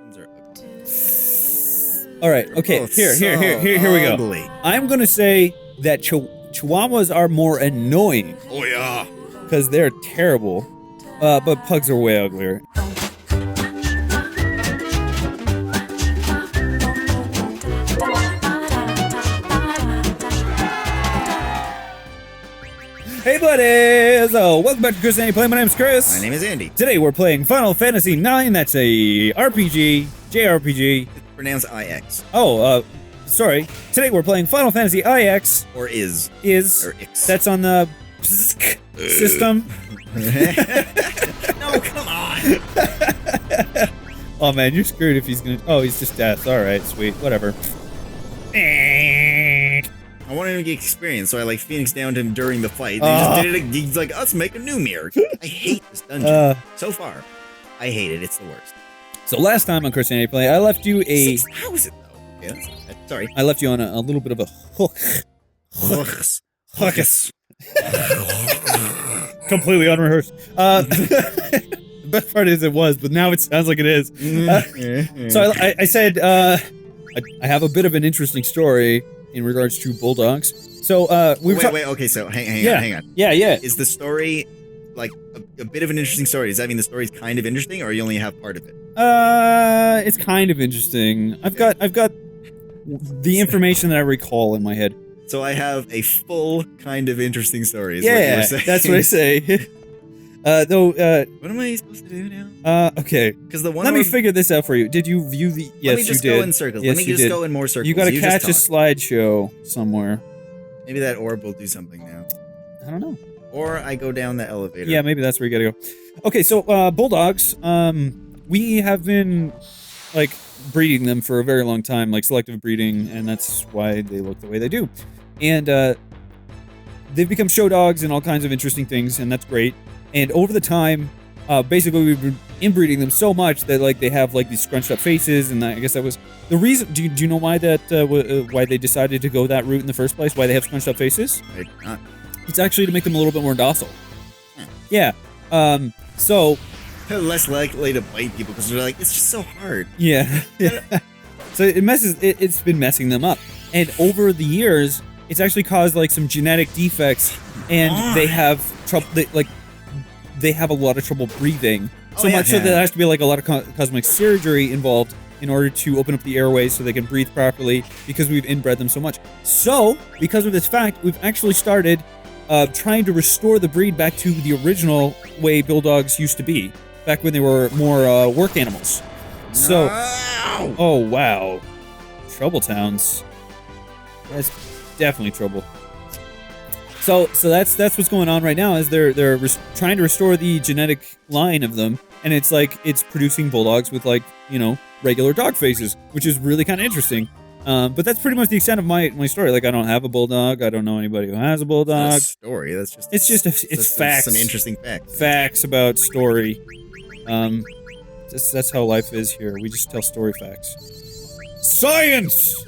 Ones are ugly. All right. Okay. both Here we go. ugly. I'm gonna say that Chihuahuas are more annoying Oh yeah. because they're terrible, but pugs are way uglier. Hey buddies! Welcome back to Chris and Andy Play. My name's Chris. My name is Andy. Today we're playing Final Fantasy IX. That's a RPG, JRPG. It's pronounced IX. Oh, sorry. Today we're playing Final Fantasy IX. Or is. Is. Or Ix. That's on the system. No, come on. Oh man, you're screwed if he's gonna. Oh, he's just death. Alright, sweet. Whatever. I wanted him to get experience, so I Phoenix downed him during the fight. They just did it. He's like, let's make a new mirror. I hate this dungeon. So far, I hate it. It's the worst. So last time on Chris and Andy Play, I left you a. How is it though? Yeah, sorry. I left you on a little bit of a hook. Hooks. Completely unrehearsed. The best part is it was, but now it sounds like it is. So I said I have a bit of an interesting story in regards to bulldogs. So wait. Okay, so hang on. Yeah. Is the story like a bit of an interesting story? Does that mean the story's kind of interesting, or you only have part of it? It's kind of interesting. I've got the information that I recall in my head. So I have a full kind of interesting story. Is Yeah, what you were saying. that's what I say. What am I supposed to do now? Okay. Because the one. Let me figure this out for you. Did you view the? Yes, Let me just you did. go in circles. Yes, Let me you just did. go in more circles. You gotta catch a just talk. slideshow somewhere. Maybe that orb will do something now. I don't know. Or I go down the elevator. Yeah, maybe that's where you gotta go. Okay, so bulldogs. We have been breeding them for a very long time, selective breeding, and that's why they look the way they do. And they've become show dogs and all kinds of interesting things, and that's great. And over the time, basically we've been inbreeding them so much that they have these scrunched up faces, and I guess that was the reason. Do you know why that why they decided to go that route in the first place? Why they have scrunched up faces? I do not. It's actually to make them a little bit more docile. Hmm. Yeah. So. They're less likely to bite people because they're like, it's just so hard. Yeah. So it's been messing them up, and over the years, it's actually caused some genetic defects, and they have trouble. They have a lot of trouble breathing. So much so that there has to be a lot of cosmetic surgery involved in order to open up the airways so they can breathe properly, because we've inbred them so much. So because of this fact, we've actually started trying to restore the breed back to the original way bulldogs used to be, back when they were more work animals. So, oh wow, Trouble Towns. That's definitely trouble. So that's what's going on right now. Is they're trying to restore the genetic line of them, and it's producing bulldogs with regular dog faces, which is really kind of interesting. But that's pretty much the extent of my story. I don't have a bulldog. I don't know anybody who has a bulldog. That's a story. That's just. It's facts. Some interesting facts. Facts about story. That's how life is here. We just tell story facts. Science!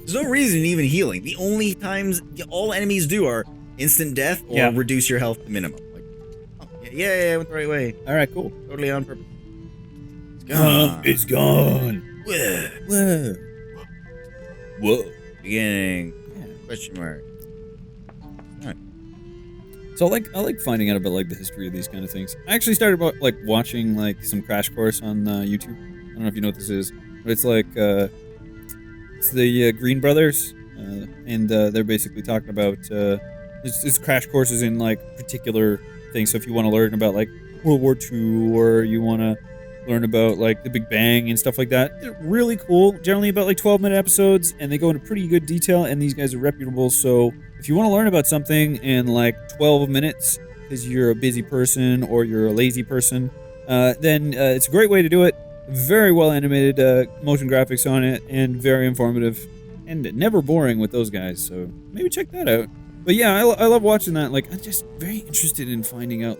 There's no reason in even healing. The only times all enemies do are instant death or reduce your health to minimum. Yeah, I went the right way. All right, cool. Totally on purpose. It's gone. It's gone. Whoa. Beginning. Yeah. Question mark. So I like finding out about the history of these kind of things. I actually started watching some crash course on YouTube. I don't know if you know what this is, but it's it's the Green Brothers, and they're basically talking about it's crash courses in particular things. So if you want to learn about World War II, or you want to learn about the Big Bang and stuff like that, they're really cool. Generally about 12-minute episodes, and they go into pretty good detail. And these guys are reputable, so if you want to learn about something in 12 minutes because you're a busy person or you're a lazy person, then it's a great way to do it. Very well animated motion graphics on it, and very informative, and never boring with those guys. So maybe check that out. But yeah, I love watching that. I'm just very interested in finding out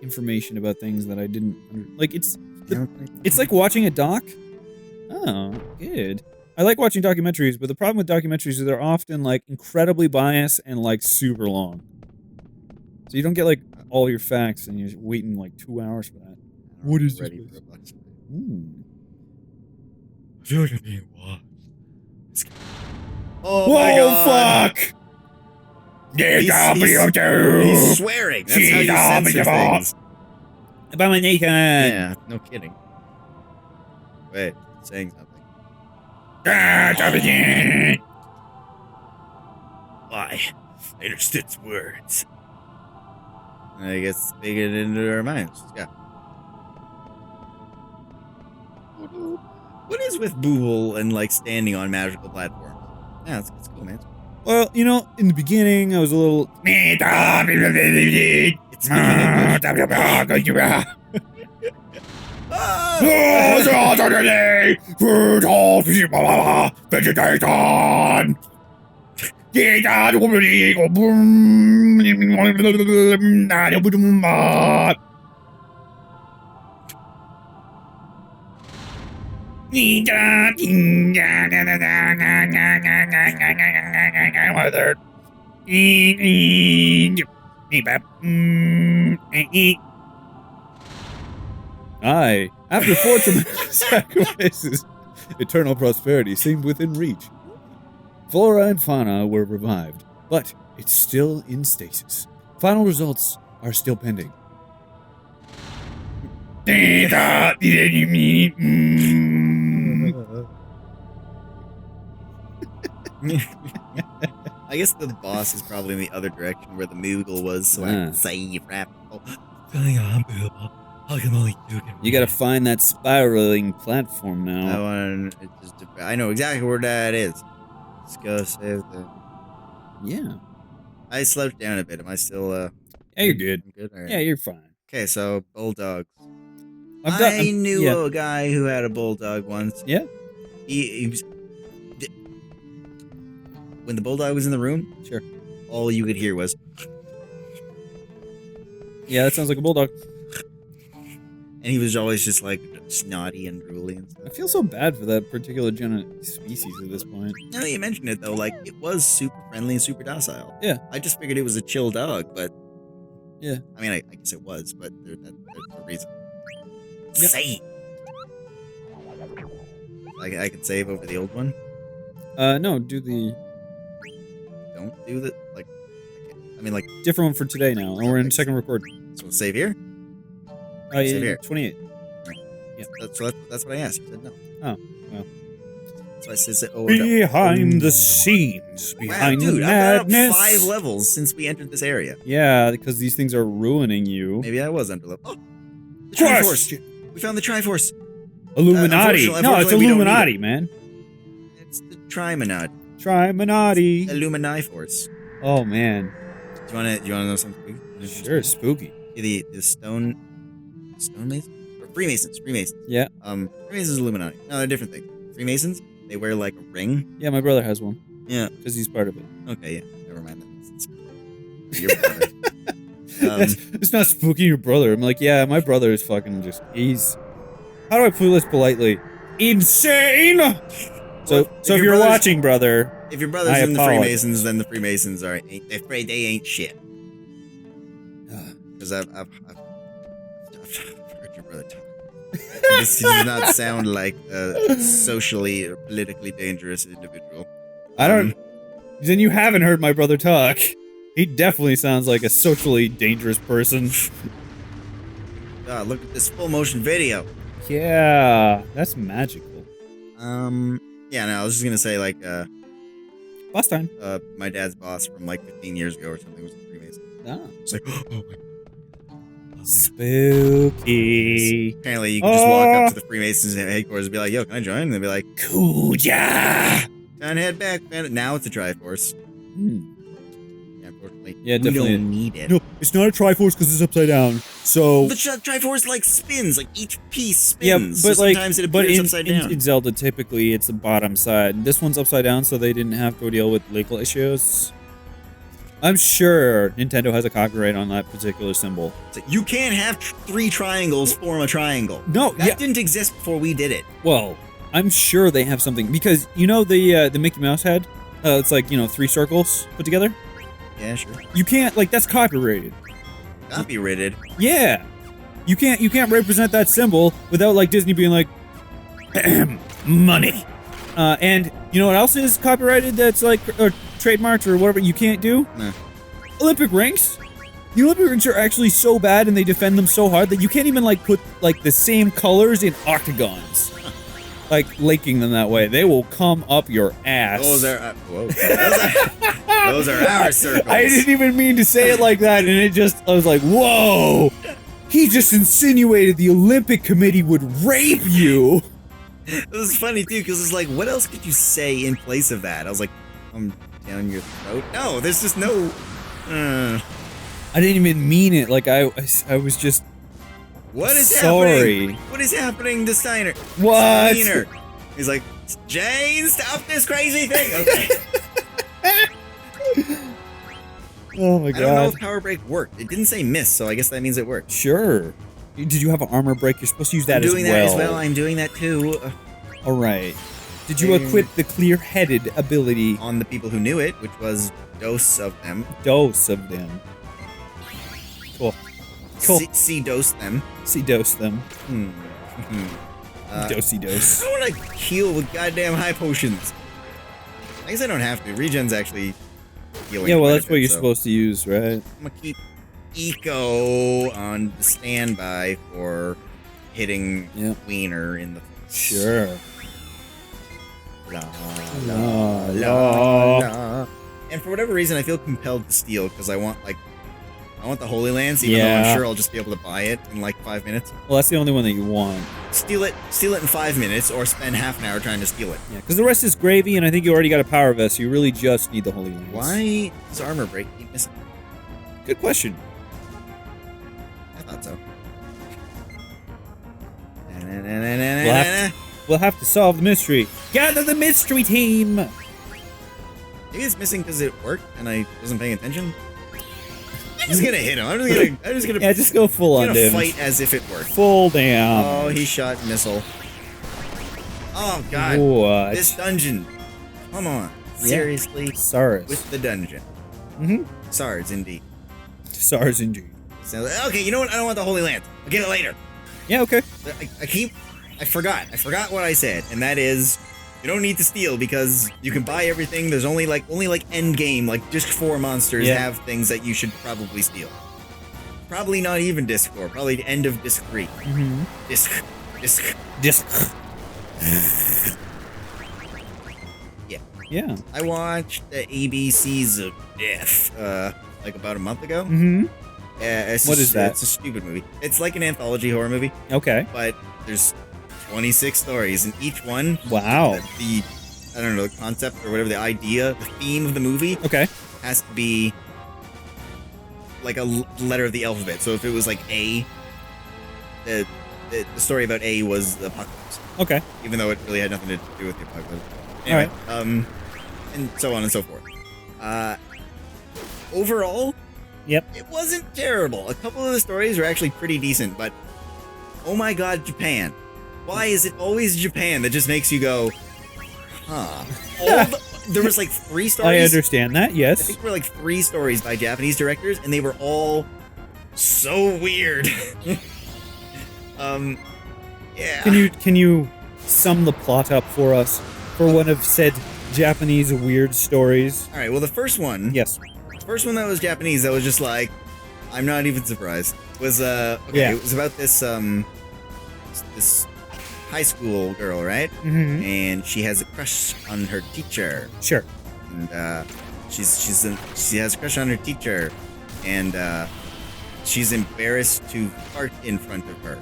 information about things that I didn't it's like watching a doc. Oh, good. I like watching documentaries, but the problem with documentaries is they're often incredibly biased and super long. So you don't get all your facts, and you're waiting 2 hours for that. What is ready this? for a bunch. feel like I'm being watched. Oh Whoa, my god! fuck! He's swearing. That's how you censor things. Abomination! Yeah, no kidding. Wait, saying something. Why? I understood words. I guess make it into our minds. Yeah. What is with Boohol and like standing on magical platforms? Yeah, it's cool, man. Well, you know, in the beginning, I was a little. It's Aye, after 4 tremendous sacrifices, eternal prosperity seemed within reach. Flora and fauna were revived, but it's still in stasis. Final results are still pending. I guess the boss is probably in the other direction where the Moogle was, so I can say rap. You gotta find that spiraling platform now. I know exactly where that is. Let's go save the. Yeah. I slouched down a bit. Am I still? Yeah, you're good. I'm good. All right. Yeah, you're fine. Okay, so bulldogs. I knew a guy who had a bulldog once. Yeah. He was, when the bulldog was in the room, sure, all you could hear was. Yeah, that sounds like a bulldog. And he was always just like snotty and drooly and stuff. I feel so bad for that particular species at this point. Now that you mention it, though, like, it was super friendly and super docile. Yeah. I just figured it was a chill dog, but... Yeah. I mean, I guess it was, but there's a reason. Yep. Save! I can save over the old one? No, do the... Don't do the... Like... I mean, like... Different one for today now, and we're in second record. So we'll save here? Oh, yeah, save here. 28. Right. Yeah. That's what I asked. You said no. Oh, well. So I said, oh, behind the scenes, behind the madness. I've got 5 levels since we entered this area. Yeah, because these things are ruining you. Maybe I was underleveled. Oh, the Triforce. We found the Triforce. Illuminati. No, it's Illuminati, man. It's the Trimonati. Trimonati. Illumini Force. Oh man. Do you wanna know something? Sure, spooky. The stone masons or Freemasons. Yeah. Freemasons, Illuminati. No, they're different things. Freemasons, they wear like a ring. Yeah, my brother has one. Yeah, because he's part of it. Okay, yeah. Never mind that. Your brother. It's not spooky, your brother. I'm like, yeah, my brother is fucking just. He's. How do I put this politely? Insane. So if you're watching, brother. If your brother's in the Freemasons, then the Freemasons are afraid they ain't shit. Because I've heard your brother talk. This does not sound like a socially or politically dangerous individual. I don't. Then you haven't heard my brother talk. He definitely sounds like a socially dangerous person. God, look at this full motion video. Yeah, that's magical. Yeah, no, I was just gonna say, like, boss time. My dad's boss from like 15 years ago or something was a Freemason. Ah. It's like, oh my. Spooky. Apparently, you can just walk up to the Freemasons headquarters and be like, yo, can I join? And they'll be like, Kuja! Time to head back. Now it's a Triforce. Yeah, unfortunately. Yeah, definitely. We don't need it. No, it's not a Triforce because it's upside down. So the Triforce like spins, like each piece spins. Yeah, but so like, sometimes it appears upside down. In Zelda, typically it's the bottom side. This one's upside down, so they didn't have to deal with legal issues. I'm sure Nintendo has a copyright on that particular symbol. So you can't have 3 triangles form a triangle. No, that didn't exist before we did it. Well, I'm sure they have something because you know the Mickey Mouse head. It's like 3 circles put together. Yeah, sure. You can't that's copyrighted. Copyrighted. Yeah, you can't represent that symbol without like Disney being like, Money. And you know what else is copyrighted that's like, or trademarked or whatever you can't do? Nah. Olympic rings. The Olympic rings are actually so bad and they defend them so hard that you can't even like put like the same colors in octagons. Like linking them that way. They will come up your ass. Those are those are our circles. I didn't even mean to say it like that, and I was like, whoa! He just insinuated the Olympic Committee would rape you. It was funny too, because it's like, what else could you say in place of that? I was like, I'm down your throat. No, there's just no. I didn't even mean it. Like I was just. What is sorry. happening? What is happening to Steiner? What? Steiner. He's like, Jane, stop this crazy thing. Okay. Oh my god. I don't know if power break worked. It didn't say miss, so I guess that means it worked. Sure. Did you have an armor break? You're supposed to use that as well. I'm doing that as well. I'm doing that too. All right. Did you equip the clear-headed ability on the people who knew it, which was dose of them? Dose of them. Cool. Cool. See dose them. See dose them. Dosey dose. I don't want to heal with goddamn high potions. I guess I don't have to. Regen's actually healing. Yeah, well, that's what you're supposed to use, right? I'm gonna keep Eco on the standby for hitting Wiener in the. Sure. La, la, la, la. And for whatever reason, I feel compelled to steal because I want the Holy Lance, even though I'm sure I'll just be able to buy it in like 5 minutes. Well, that's the only one that you want. Steal it in 5 minutes, or spend half an hour trying to steal it. Yeah, because the rest is gravy, and I think you already got a power vest, so you really just need the Holy Lance. Why does armor break keep missing? Good question. I thought so. We'll have to solve the mystery. Gather the mystery team! Maybe it's missing because it worked and I wasn't paying attention. I'm just gonna hit him. I'm just gonna. Yeah, just go full on damage. Fight as if it worked. Full damage. Oh, he shot missile. Oh god. What? This dungeon. Come on. Seriously. SARS. With the dungeon. SARS indeed. SARS indeed. So, okay, you know what? I don't want the Holy Lance. I'll get it later. Yeah, okay. I forgot what I said, and that is, you don't need to steal because you can buy everything. There's only end game, like disc 4 monsters have things that you should probably steal. Probably not even disc 4, probably the end of disc 3. Disc. Yeah. I watched the ABCs of Death, like about a month ago. What is that? It's a stupid movie. It's like an anthology horror movie. Okay. But there's 26 stories, and each one, wow, the I don't know, the concept or whatever, the idea, the theme of the movie, has to be like a letter of the alphabet. So if it was like A, the story about A was the apocalypse. Okay. Even though it really had nothing to do with the apocalypse. Anyway, all right. And so on and so forth. Overall, it wasn't terrible. A couple of the stories were actually pretty decent, but oh my god, Japan. Why is it always Japan that just makes you go, huh? There was like 3 stories. I understand that, yes. I think there were like 3 stories by Japanese directors, and they were all so weird. Yeah. Can you sum the plot up for us for one of said Japanese weird stories? All right, well, the first one. Yes. The first one that was Japanese, that was just like, I'm not even surprised. Was it was about this this high school girl, right? And she has a crush on her teacher. Sure. And she has a crush on her teacher, and she's embarrassed to fart in front of her.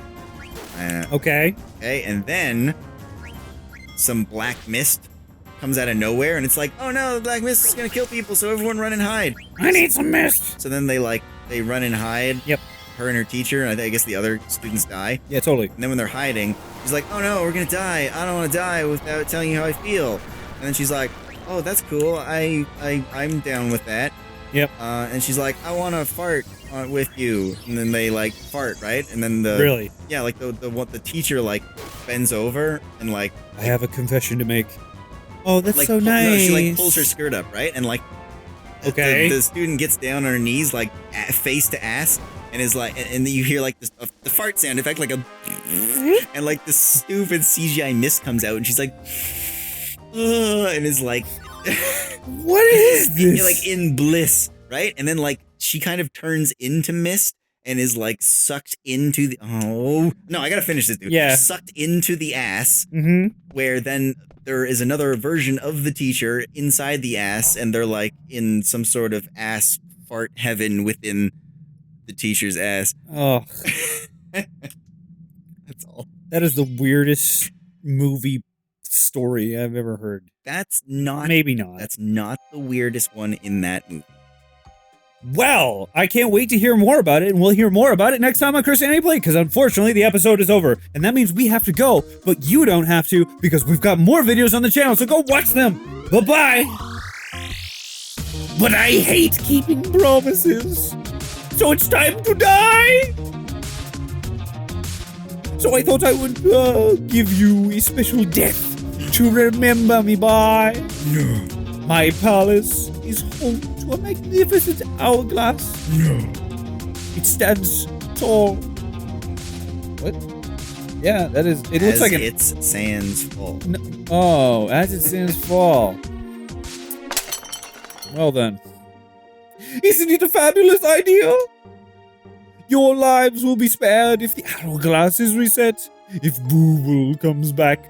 Okay, and then some black mist comes out of nowhere, and it's like, oh no, the black mist is gonna kill people, so everyone run and hide. I need some mist. So then they run and hide. Yep. Her and her teacher, and I guess the other students die. Yeah, totally. And then when they're hiding, she's like, oh no, we're gonna die. I don't want to die without telling you how I feel. And then she's like, oh, that's cool. I'm down with that. Yep. And she's like, I want to fart with you. And then they like fart, right? And then really, yeah, like the teacher like bends over and like, I have a confession to make. Oh, that's like, so nice. No, she like pulls her skirt up, right? And like, the student gets down on her knees, like face to ass, and is like, and you hear like the fart sound effect, like a, and like the stupid CGI mist comes out, and she's like, and is like, what is this? Like in bliss, right? And then like she kind of turns into mist and is like sucked into the. Oh no, I gotta finish this, dude. Yeah, sucked into the ass. Mm-hmm. Where then there is another version of the teacher inside the ass, and they're like in some sort of ass fart heaven within the teacher's ass. Oh, that's all. That is the weirdest movie story I've ever heard. That's not. Maybe not. That's not the weirdest one in that movie. Well, I can't wait to hear more about it, and we'll hear more about it next time on Christianity Play, because unfortunately the episode is over, and that means we have to go, but you don't have to, because we've got more videos on the channel, so go watch them! Bye-bye! But I hate keeping promises, so it's time to die! So I thought I would give you a special death to remember me by. No. My palace is home to a magnificent hourglass. No. It stands tall. What? Yeah, that is. It looks like its sands fall. No, oh, as it stands fall. Well then, isn't it a fabulous idea? Your lives will be spared if the hourglass is reset. If Booble comes back